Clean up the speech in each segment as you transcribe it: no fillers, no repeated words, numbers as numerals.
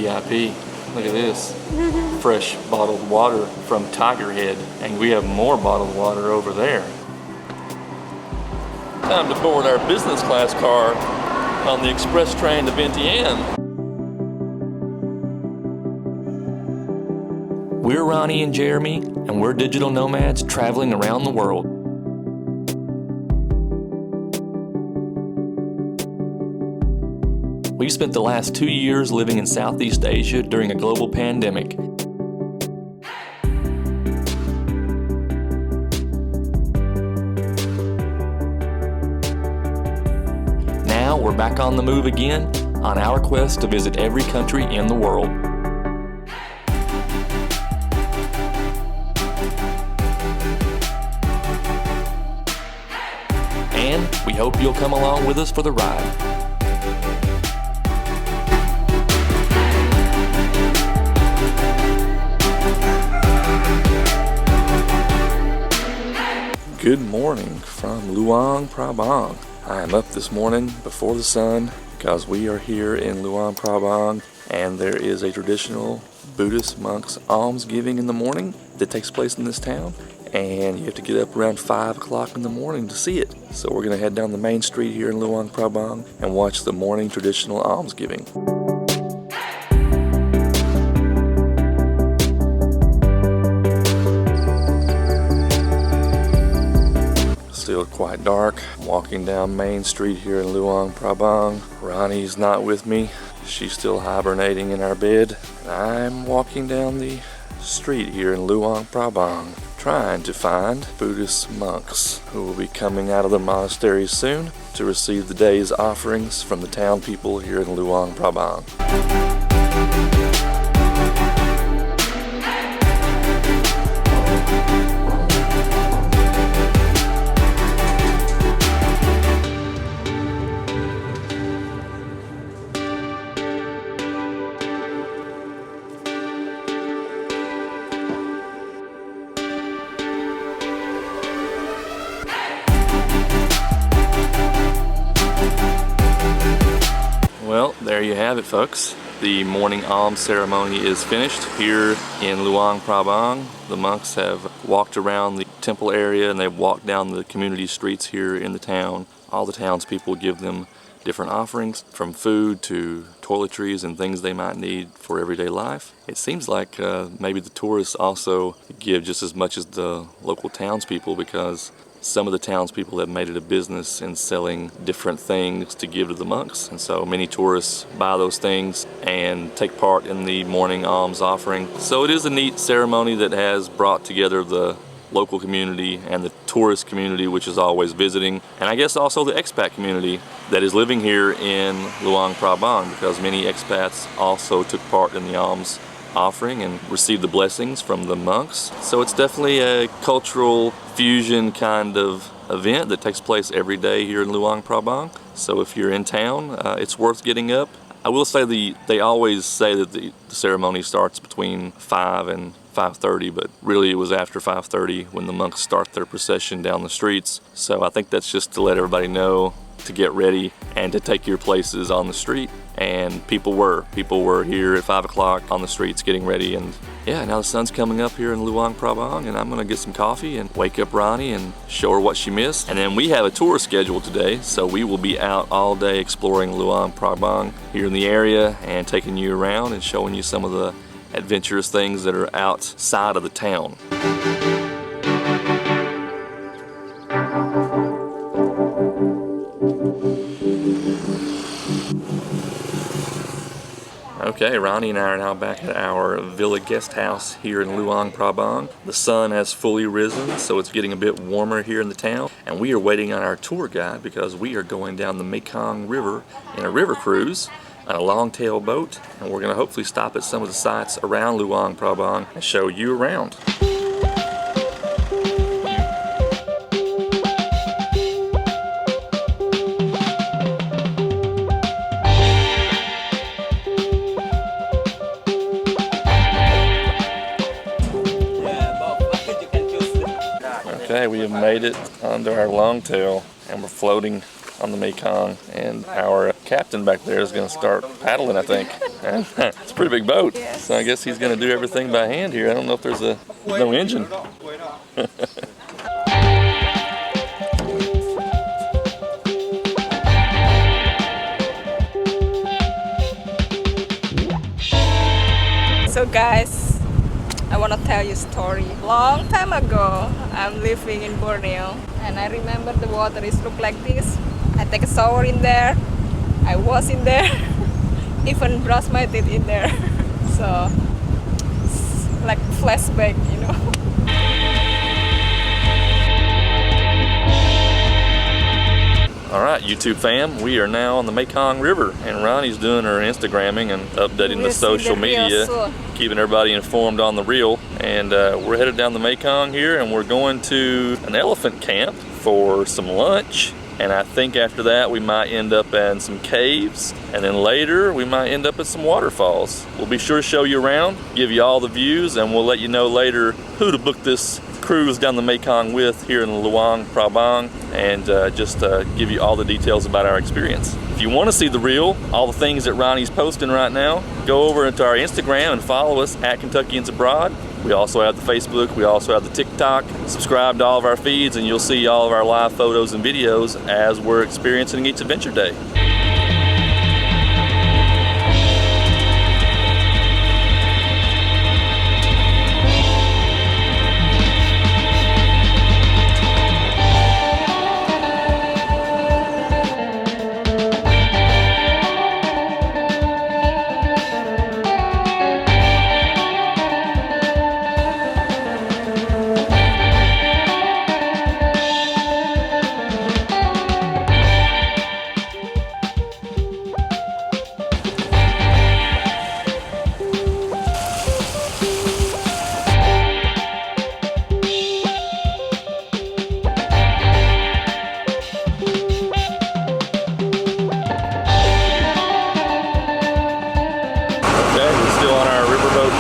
VIP. Look at this. Fresh bottled water from Tiger Head. And we have more bottled water over there. Time to board our business class car on the express train to Vientiane. We're Ronnie and Jeremy, and we're digital nomads traveling around the world. We've spent the last 2 years living in Southeast Asia during a global pandemic. Now we're back on the move again on our quest to visit every country in the world. And we hope you'll come along with us for the ride. Good morning from Luang Prabang. I am up this morning before the sun because we are here in Luang Prabang and there is a traditional Buddhist monk's almsgiving in the morning that takes place in this town, and you have to get up around 5 o'clock in the morning to see it. So we're going to head down the main street here in Luang Prabang and watch the morning traditional almsgiving. Still quite dark. I'm walking down Main Street here in Luang Prabang. Ronnie's not with me. She's still hibernating in our bed. I'm walking down the street here in Luang Prabang, trying to find Buddhist monks who will be coming out of the monastery soon to receive the day's offerings from the town people here in Luang Prabang. Well, there you have it, folks. The morning alms ceremony is finished here in Luang Prabang. The monks have walked around the temple area and they've walked down the community streets here in the town. All the townspeople give them different offerings, from food to toiletries and things they might need for everyday life. It seems like maybe the tourists also give just as much as the local townspeople, because some of the townspeople have made it a business in selling different things to give to the monks, and so many tourists buy those things and take part in the morning alms offering. So it is a neat ceremony that has brought together the local community and the tourist community, which is always visiting, and I guess also the expat community that is living here in Luang Prabang, because many expats also took part in the alms offering and received the blessings from the monks. So it's definitely a cultural fusion kind of event that takes place every day here in Luang Prabang. So if you're in town, it's worth getting up. I will say they always say that the ceremony starts between 5 and 5:30, but really it was after 5:30 when the monks start their procession down the streets. So I think that's just to let everybody know to get ready and to take your places on the street. And people were here at 5 o'clock on the streets getting ready. And yeah, now the sun's coming up here in Luang Prabang, and I'm gonna get some coffee and wake up Ronnie and show her what she missed. And then we have a tour scheduled today, so we will be out all day exploring Luang Prabang here in the area and taking you around and showing you some of the adventurous things that are outside of the town. Okay, Ronnie and I are now back at our villa guest house here in Luang Prabang. The sun has fully risen, so it's getting a bit warmer here in the town. And we are waiting on our tour guide because we are going down the Mekong River in a river cruise on a long-tail boat. And we're going to hopefully stop at some of the sites around Luang Prabang and show you around. Okay, we have made it onto our longtail and we're floating on the Mekong, and our captain back there is going to start paddling, I think. It's a pretty big boat, so I guess he's going to do everything by hand here. I don't know if there's no engine. So guys, I want to tell you a story. Long time ago, I'm living in Borneo, and I remember the water is look like this. I take a shower in there, I wash in there, even brush my teeth in there. So it's like flashback, you know. Alright, YouTube fam, we are now on the Mekong River, and Ronnie's doing her Instagramming and updating the social media, keeping everybody informed on the reel. And we're headed down the Mekong here, and we're going to an elephant camp for some lunch. And I think after that we might end up in some caves, and then later we might end up at some waterfalls. We'll be sure to show you around, give you all the views, and we'll let you know later who to book this cruise down the Mekong with here in Luang Prabang, and just give you all the details about our experience. If you want to see the reel, all the things that Ronnie's posting right now, go over into our Instagram and follow us at Kentuckians Abroad. We also have the Facebook, we also have the TikTok. Subscribe to all of our feeds and you'll see all of our live photos and videos as we're experiencing each adventure day.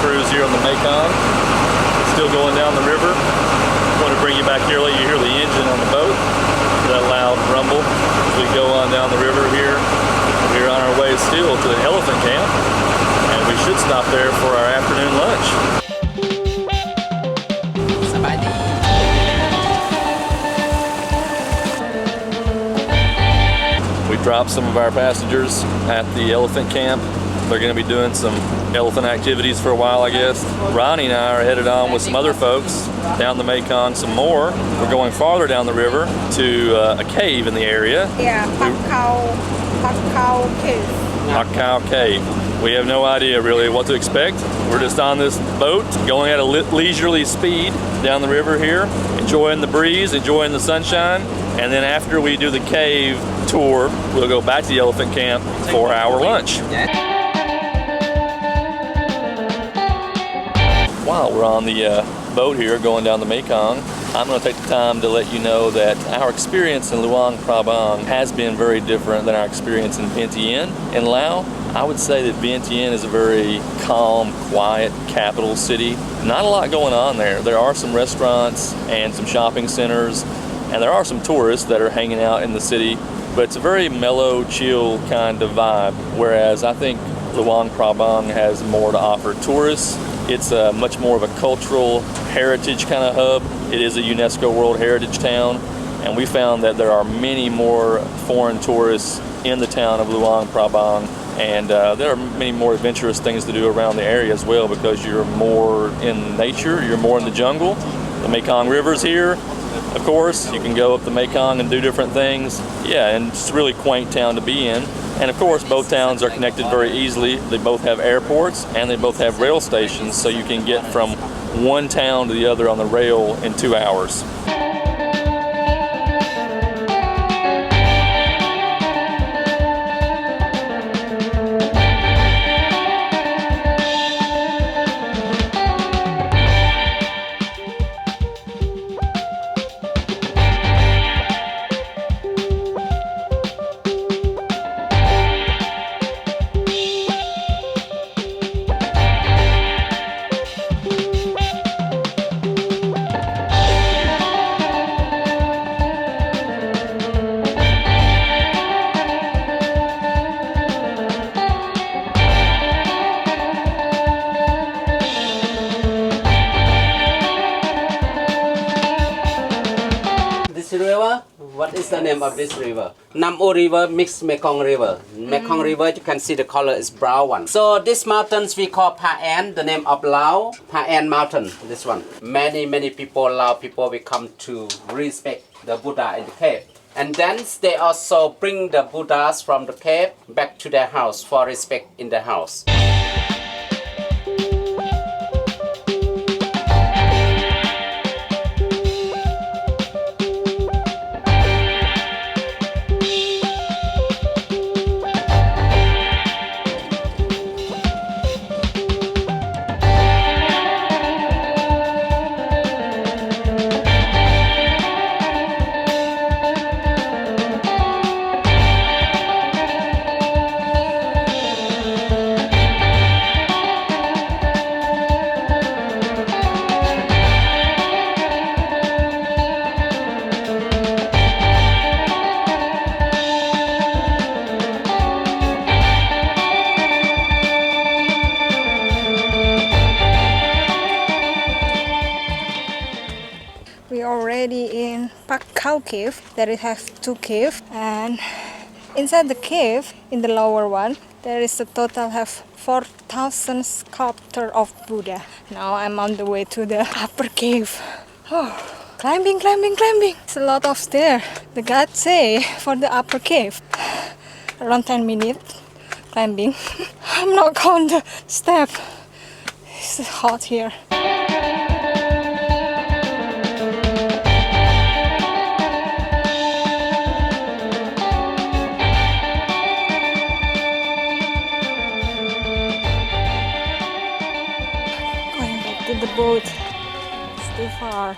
Cruise here on the Mekong, still going down the river. I'm going to bring you back here, let you hear the engine on the boat, that loud rumble as we go on down the river here. We're on our way still to the elephant camp, and we should stop there for our afternoon lunch. We dropped some of our passengers at the elephant camp. They're going to be doing some elephant activities for a while, I guess. Ronnie and I are headed on with some other folks down the Mekong some more. We're going farther down the river to a cave in the area. Yeah, Pak Ou Caves. Pak Ou Cave. We have no idea really what to expect. We're just on this boat, going at a leisurely speed down the river here, enjoying the breeze, enjoying the sunshine. And then after we do the cave tour, we'll go back to the elephant camp for our lunch. While we're on the boat here going down the Mekong, I'm going to take the time to let you know that our experience in Luang Prabang has been very different than our experience in Vientiane. In Laos, I would say that Vientiane is a very calm, quiet capital city. Not a lot going on there. There are some restaurants and some shopping centers, and there are some tourists that are hanging out in the city, but it's a very mellow, chill kind of vibe, whereas I think Luang Prabang has more to offer tourists. It's much more of a cultural heritage kind of hub. It is a UNESCO World Heritage Town, and we found that there are many more foreign tourists in the town of Luang Prabang, and there are many more adventurous things to do around the area as well, because you're more in nature, you're more in the jungle. The Mekong River's here, of course. You can go up the Mekong and do different things. Yeah, and it's a really quaint town to be in. And of course, both towns are connected very easily. They both have airports and they both have rail stations, so you can get from one town to the other on the rail in 2 hours. river, what is the name of this river? Nam O River mixed Mekong River. Mekong River, you can see the color is brown one. So these mountains we call Pa An, the name of Lao. Pa An mountain, this one. Many people, Lao people, will come to respect the Buddha in the cave. And then they also bring the Buddhas from the cave back to their house for respect in the house. We are already in Pak Ou Cave. There it has 2 caves, and inside the cave, in the lower one, there is a total have 4,000 sculpture of Buddha. Now I'm on the way to the upper cave. Oh, climbing. It's a lot of stairs. The guide say for the upper cave, around 10 minutes climbing. I'm not going the step. It's hot here. To the boat, it's too far.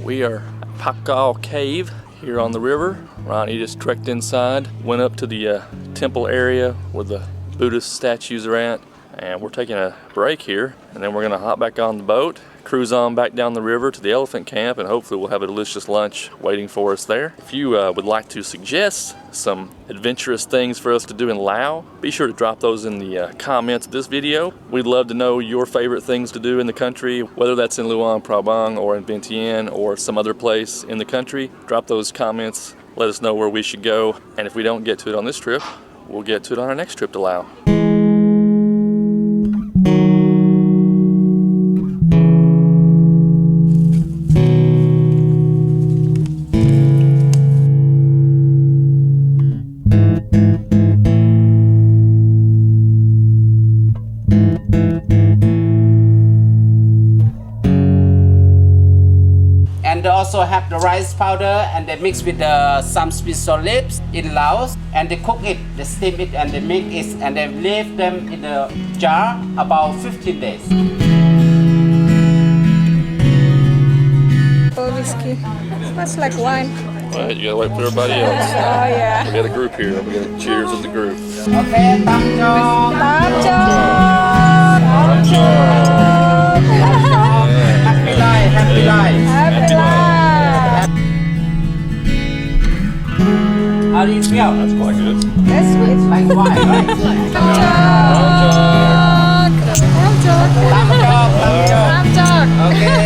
We are at Pak Ou Cave here on the river. Ronnie just trekked inside, went up to the temple area where the Buddhist statues are at, and we're taking a break here, and then we're gonna hop back on the boat, cruise on back down the river to the elephant camp, and hopefully we'll have a delicious lunch waiting for us there. If you would like to suggest some adventurous things for us to do in Laos, be sure to drop those in the comments of this video. We'd love to know your favorite things to do in the country, whether that's in Luang Prabang or in Vientiane or some other place in the country. Drop those comments, let us know where we should go, and if we don't get to it on this trip, we'll get to it on our next trip to Laos. And they also have the rice powder, and they mix with some special leaves in Laos, and they cook it, they steam it, and they make it, and they leave them in a jar about 15 days. Oh, whiskey. Smells like wine. Alright, you gotta wait for everybody else. Oh yeah. We got a group here. We got cheers with the group. Okay, tam chok. Happy life, happy life. Happy life. How do you feel? That's quite good. That's sweet. Like wine, right? Tam chok. Okay.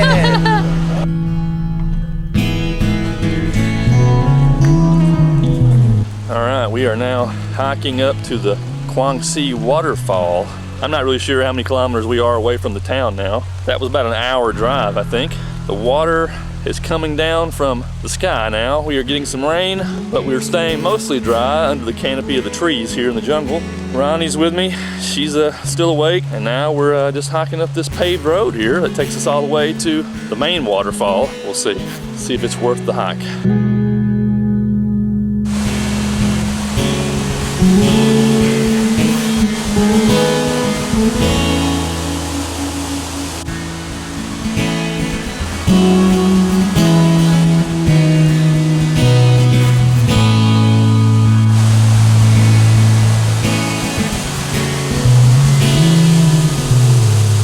Alright, we are now hiking up to the Kuang Si Waterfall. I'm not really sure how many kilometers we are away from the town now. That was about an hour drive, I think. The water is coming down from the sky now. We are getting some rain, but we're staying mostly dry under the canopy of the trees here in the jungle. Ronnie's with me. She's still awake, and now we're just hiking up this paved road here that takes us all the way to the main waterfall. We'll see if it's worth the hike.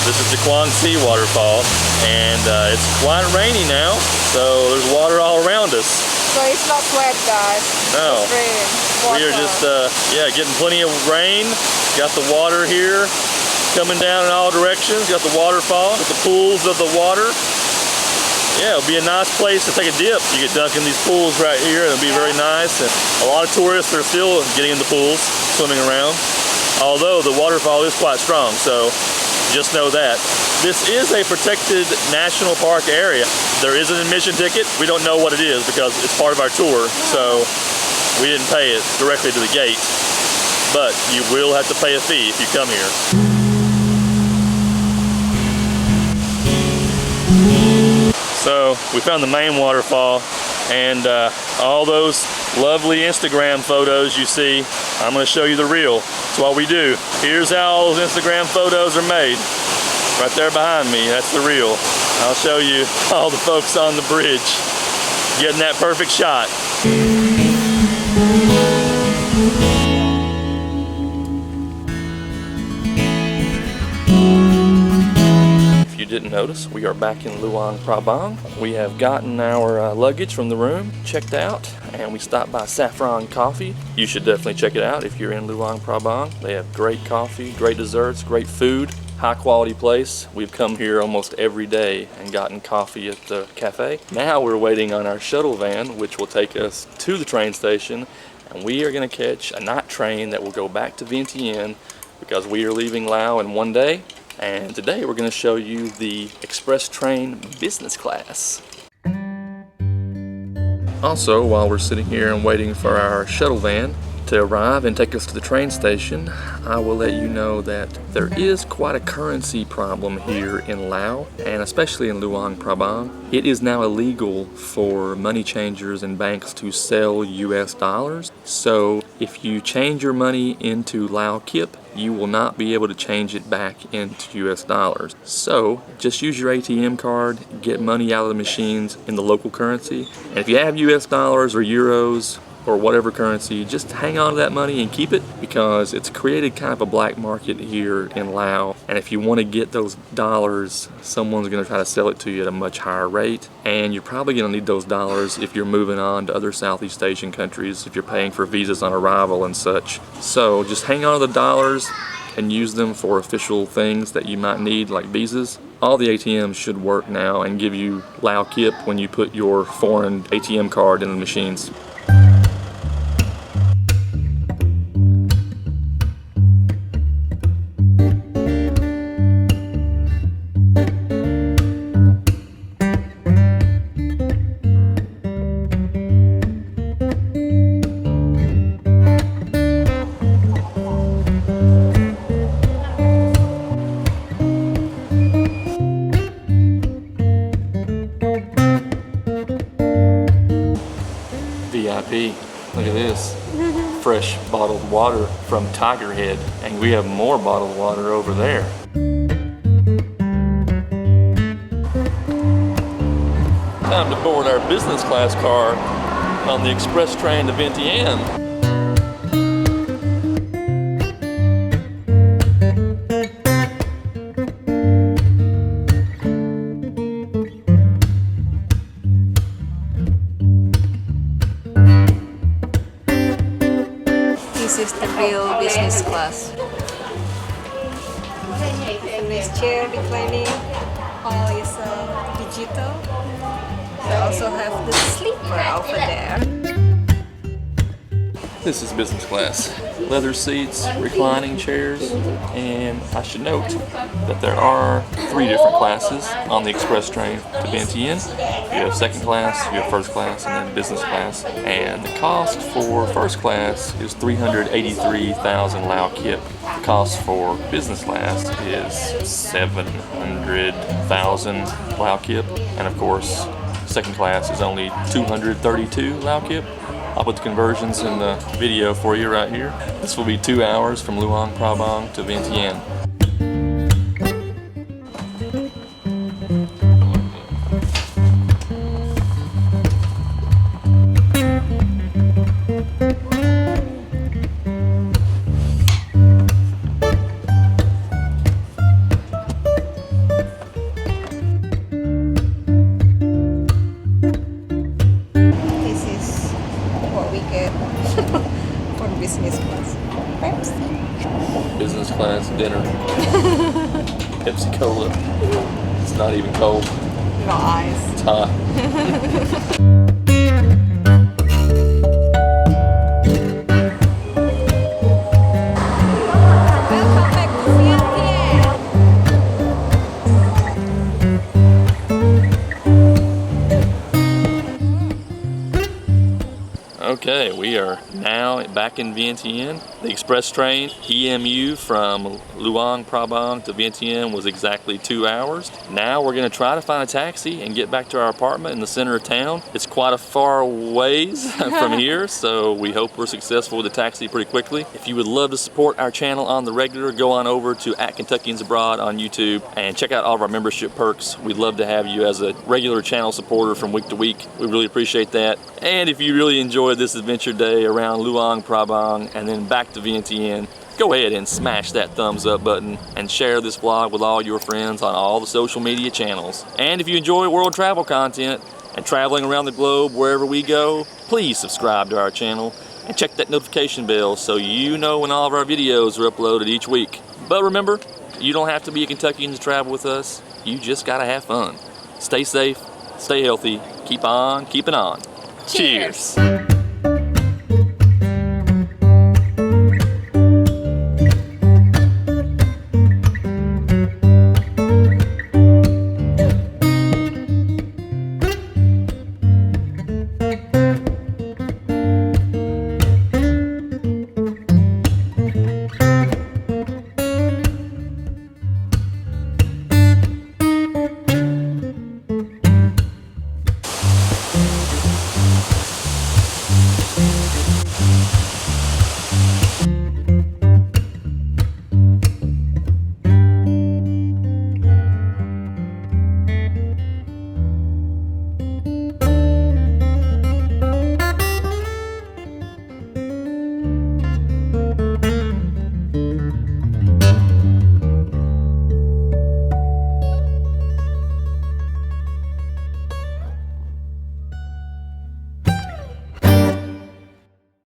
This is the Kuang Si Waterfall, and it's quite rainy now, so there's water all around us. So it's not wet, guys. No, It's rain. we are just getting plenty of rain. Got the water here coming down in all directions. Got the waterfall, got the pools of the water. Yeah, it'll be a nice place to take a dip. You get dunked in these pools right here. It'll be very nice. And a lot of tourists are still getting in the pools, swimming around. Although the waterfall is quite strong, so just know that. This is a protected national park area. There is an admission ticket. We don't know what it is because it's part of our tour, so we didn't pay it directly to the gate. But you will have to pay a fee if you come here. So we found the main waterfall, and all those lovely Instagram photos you see, I'm going to show you the real. That's what we do. Here's how all those Instagram photos are made. Right there behind me, that's the real. I'll show you all the folks on the bridge getting that perfect shot. If you didn't notice, we are back in Luang Prabang. We have gotten our luggage from the room checked out, and we stopped by Saffron Coffee. You should definitely check it out if you're in Luang Prabang. They have great coffee, great desserts, great food, high quality place. We've come here almost every day and gotten coffee at the cafe. Now we're waiting on our shuttle van, which will take us to the train station, and we are going to catch a night train that will go back to Vientiane because we are leaving Laos in one day. And today we're going to show you the express train business class. Also, while we're sitting here and waiting for our shuttle van to arrive and take us to the train station, I will let you know that there is quite a currency problem here in Laos, and especially in Luang Prabang. It is now illegal for money changers and banks to sell US dollars. So if you change your money into Lao Kip, you will not be able to change it back into US dollars. So just use your ATM card, get money out of the machines in the local currency. And if you have US dollars or euros or whatever currency, just hang on to that money and keep it, because it's created kind of a black market here in Laos. And if you want to get those dollars, someone's going to try to sell it to you at a much higher rate. And you're probably going to need those dollars if you're moving on to other Southeast Asian countries, if you're paying for visas on arrival and such. So just hang on to the dollars and use them for official things that you might need, like visas. All the ATMs should work now and give you Lao Kip when you put your foreign ATM card in the machines. VIP. Look at this. Fresh bottled water from Tiger Head. And we have more bottled water over there. Time to board our business class car on the express train to Vientiane. This is the real business class. This chair reclining, all is digital. We also have the sleeper over there. This is business class. Leather seats, reclining chairs, and I should note that there are 3 different classes on the express train to Vientiane. You have second class, you have first class, and then business class. And the cost for first class is 383,000 Lao Kip. The cost for business class is 700,000 Lao Kip. And of course, second class is only 232 Lao Kip. I'll put the conversions in the video for you right here. This will be 2 hours from Luang Prabang to Vientiane. dinner. Pepsi Cola. It's not even cold. No ice. It's hot. Welcome back to Vientiane. Okay, we are now back in Vientiane. The express train, EMU, from Luang Prabang to Vientiane was exactly 2 hours. Now we're going to try to find a taxi and get back to our apartment in the center of town. It's quite a far ways from here, so we hope we're successful with the taxi pretty quickly. If you would love to support our channel on the regular, go on over to @Kentuckians Abroad on YouTube and check out all of our membership perks. We'd love to have you as a regular channel supporter from week to week. We really appreciate that. And if you really enjoyed this adventure day around Luang Prabang and then back to Vientiane, go ahead and smash that thumbs up button and share this vlog with all your friends on all the social media channels. And if you enjoy world travel content and traveling around the globe wherever we go, please subscribe to our channel and check that notification bell so you know when all of our videos are uploaded each week. But remember, you don't have to be a Kentuckian to travel with us. You just gotta have fun. Stay safe, stay healthy, keep on keeping on. Cheers.